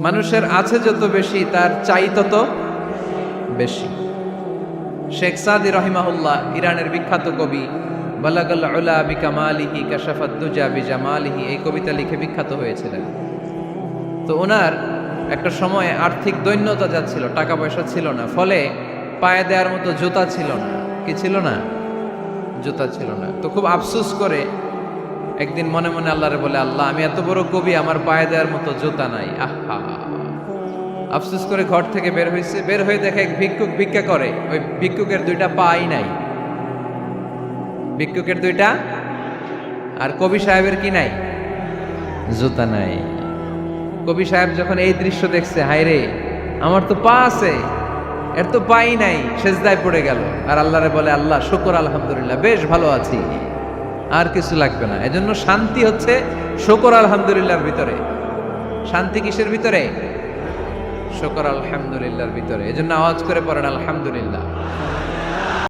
মানুষের আছে যত বেশি তার চাই তত বেশি। শেখ সাদি রহিমাহুল্লাহ, ইরানের বিখ্যাত কবি, বালাগাল উলা বিকামালিহি কাশাফাদ দুজা বিজামালিহি, এই কবিতা লিখে বিখ্যাত হয়েছিলেন। তো ওনার একটা সময়ে আর্থিক দৈন্যতা যাচ্ছিল, টাকা পয়সা ছিল না, ফলে পায়ে দেওয়ার মতো জুতা ছিল না। কি ছিল না? জুতা ছিল না। তো খুব আফসোস করে একদিন মনে মনে আল্লাহরে বলে, আল্লাহ আমি এত বড় কবি, আমার পায়ে দেওয়ার মতো জুতা নাই। আহা, আফসোস করে ঘর থেকে বের হয়েছে। বের হয়ে দেখে এক ভিক্ষুক ভিক্ষা করে, ওই ভিক্ষুকের দুইটা পাই নাই। ভিক্ষুকের দুইটা, আর কবি সাহেবের কি নাই? জুতা নাই। কবি সাহেব যখন এই দৃশ্য দেখছে, হায় রে, আমার তো পা আছে, এর তো পাই নাই, সেজদায় পড়ে গেল। আর আল্লাহরে বলে, আল্লাহ শুকর আলহামদুলিল্লাহ, বেশ ভালো আছি, আর কিছু লাগবে না। এজন্য শান্তি হচ্ছে শুকর আলহামদুলিল্লাহর ভিতরে। শান্তি কিসের ভিতরে? শুকর আলহামদুলিল্লাহর ভিতরে। এজন্য আওয়াজ করে পড়েন আলহামদুলিল্লাহ।